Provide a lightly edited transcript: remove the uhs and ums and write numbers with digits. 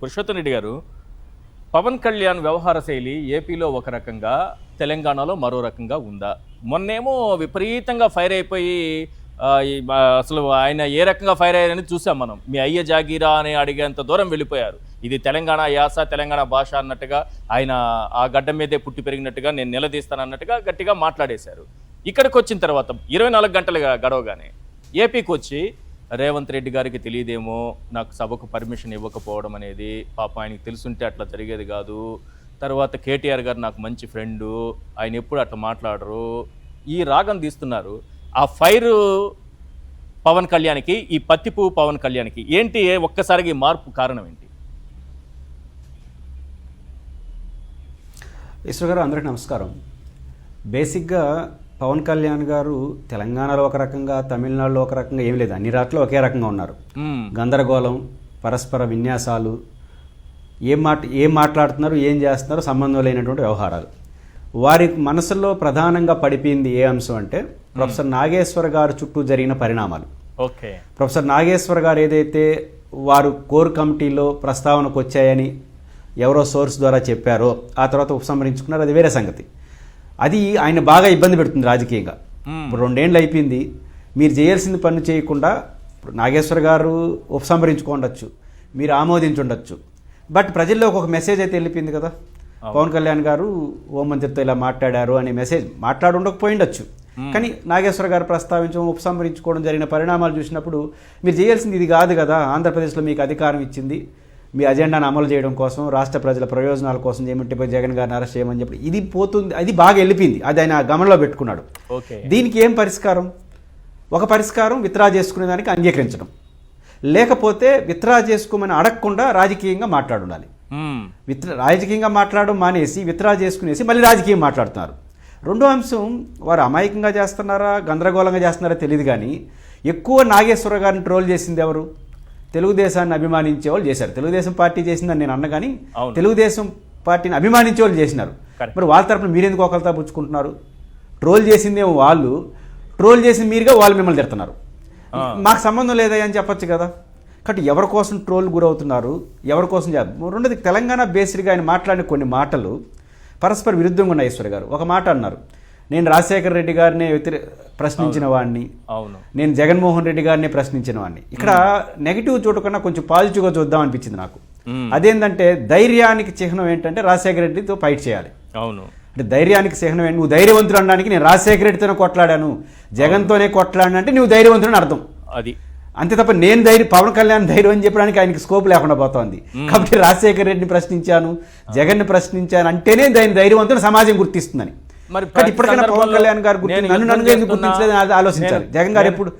పురుషోత్తం రెడ్డి గారు, పవన్ కళ్యాణ్ వ్యవహార శైలి ఏపీలో ఒక రకంగా, తెలంగాణలో మరో రకంగా ఉందా? మొన్నేమో విపరీతంగా ఫైర్ అయిపోయి అసలు ఆయన ఏ రకంగా ఫైర్ అయ్యారని చూసాం మనం. మీ అయ్య జాగీరా అని అడిగేంత దూరం వెళ్ళిపోయారు. ఇది తెలంగాణ యాస, తెలంగాణ భాష అన్నట్టుగా, ఆయన ఆ గడ్డ మీదే పుట్టి పెరిగినట్టుగా, నేను నిలదీస్తానన్నట్టుగా గట్టిగా మాట్లాడేశారు. ఇక్కడికి వచ్చిన తర్వాత 24 గంటలుగా గడవగానే ఏపీకి వచ్చి రేవంత్ రెడ్డి గారికి తెలియదేమో నాకు సభకు పర్మిషన్ ఇవ్వకపోవడం అనేది, పాప ఆయనకి తెలుసుంటే అట్లా జరిగేది కాదు. తర్వాత కేటీఆర్ గారు నాకు మంచి ఫ్రెండు, ఆయన ఎప్పుడు అట్లా మాట్లాడరు, ఈ రాగం తీస్తున్నారు. ఆ ఫైర్ పవన్ కళ్యాణ్కి, ఈ పత్తిపు పవన్ కళ్యాణ్కి ఏంటి ఒక్కసారిగా ఈ మార్పు కారణం ఏంటి? ఈశ్వర్ గారు, అందరికీ నమస్కారం. బేసిక్గా పవన్ కళ్యాణ్ గారు తెలంగాణలో ఒక రకంగా, తమిళనాడులో ఒక రకంగా ఏం లేదు, అన్ని రాష్ట్రాల్లో ఒకే రకంగా ఉన్నారు. గందరగోళం, పరస్పర విన్యాసాలు, ఏం మాట్లాడుతున్నారు, ఏం చేస్తున్నారు, సంబంధం లేనటువంటి వ్యవహారాలు. వారి మనసులో ప్రధానంగా పడిపోయింది ఏ అంశం అంటే ప్రొఫెసర్ నాగేశ్వర్ గారు చుట్టూ జరిగిన పరిణామాలు. ఓకే, ప్రొఫెసర్ నాగేశ్వర్ గారు ఏదైతే వారు కోర్ కమిటీలో ప్రస్తావనకు వచ్చాయని ఎవరో సోర్స్ ద్వారా చెప్పారో ఆ తర్వాత ఉపసంహరించుకున్నారు, అది వేరే సంగతి. అది ఆయన బాగా ఇబ్బంది పెడుతుంది రాజకీయంగా. ఇప్పుడు 2 ఏళ్ళు అయిపోయింది, మీరు చేయాల్సింది పని చేయకుండా నాగేశ్వర్ గారు ఉపసంహరించుకోండొచ్చు, మీరు ఆమోదించుండొచ్చు, బట్ ప్రజల్లోకి ఒక మెసేజ్ అయితే వెళ్ళిపోయింది కదా, పవన్ కళ్యాణ్ గారు హోంమంత్రితో ఇలా మాట్లాడారు అనే మెసేజ్ ఉండకపోయిండొచ్చు. కానీ నాగేశ్వర గారు ప్రస్తావించడం, ఉపసంహరించుకోవడం జరిగిన పరిణామాలు చూసినప్పుడు మీరు చేయాల్సింది ఇది కాదు కదా, ఆంధ్రప్రదేశ్లో మీకు అధికారం ఇచ్చింది మీ అజెండాను అమలు చేయడం కోసం, రాష్ట్ర ప్రజల ప్రయోజనాల కోసం చేయమంటే జగన్ గారిని అరెస్ట్ చేయమని చెప్పి ఇది పోతుంది, అది బాగా వెళ్ళిపోయింది, అది ఆయన గమనంలో పెట్టుకున్నాడు. దీనికి ఏం పరిష్కారం? ఒక పరిష్కారం విత్డ్రా చేసుకునే దానికి అంగీకరించడం, లేకపోతే విత్డ్రా చేసుకోమని అడగకుండా రాజకీయంగా మాట్లాడాలి. రాజకీయంగా మాట్లాడడం మానేసి విత్డ్రా చేసుకునేసి మళ్ళీ రాజకీయం మాట్లాడుతున్నారు. రెండో అంశం, వారు అమాయకంగా చేస్తున్నారా, గందరగోళంగా చేస్తున్నారా తెలియదు, కానీ ఎక్కువ నాగేశ్వర గారిని ట్రోల్ చేసింది ఎవరు? తెలుగుదేశాన్ని అభిమానించే వాళ్ళు చేశారు. తెలుగుదేశం పార్టీ చేసిందని నేను అన్నగాని తెలుగుదేశం పార్టీని అభిమానించే వాళ్ళు చేసినారు. మరి వాళ్ళ తరపున మీరెందుకు ఒకరితో పుచ్చుకుంటున్నారు? ట్రోల్ చేసిందేమో వాళ్ళు, ట్రోల్ చేసింది మీరుగా వాళ్ళు మిమ్మల్ని తిడుతున్నారు. మాకు సంబంధం లేదా అని చెప్పొచ్చు కదా. కాబట్టి ఎవరి కోసం ట్రోల్ గురవుతున్నారు, ఎవరి కోసం రెండోది తెలంగాణ బేస్డ్గా ఆయన మాట్లాడిన కొన్ని మాటలు పరస్పర విరుద్ధంగా ఉన్నాయి. ఈశ్వర్ గారు ఒక మాట అన్నారు, నేను రాజశేఖర రెడ్డి గారిని ప్రశ్నించిన వాడిని, నేను జగన్మోహన్ రెడ్డి గారిని ప్రశ్నించిన వాడిని. ఇక్కడ నెగిటివ్ చూడకుండా కొంచెం పాజిటివ్గా చూద్దాం అనిపించింది నాకు. అదేంటంటే ధైర్యానికి చిహ్నం ఏంటంటే రాజశేఖర రెడ్డితో ఫైట్ చేయాలి. అవును, అంటే ధైర్యానికి చిహ్నం ఏంటి? నువ్వు ధైర్యవంతుడు అనడానికి నేను రాజశేఖర రెడ్డితోనే కొట్లాడాను, జగన్తోనే కొట్లాడాను అంటే నువ్వు ధైర్యవంతుడు అర్థం. అది అంతే తప్ప నేను పవన్ కళ్యాణ్ ధైర్యం అని చెప్పడానికి ఆయనకి స్కోప్ లేకుండా పోతోంది. కాబట్టి రాజశేఖర రెడ్డిని ప్రశ్నించాను, జగన్ని ప్రశ్నించాను అంటేనే ధైర్యవంతుని సమాజం గుర్తిస్తుందని. మరి ఇప్పటికైనా పవన్ కళ్యాణ్ గారు నన్ను ఎందుకు గుర్తించలేదని ఆలోచించాలి. జగన్ గారు ఎప్పుడు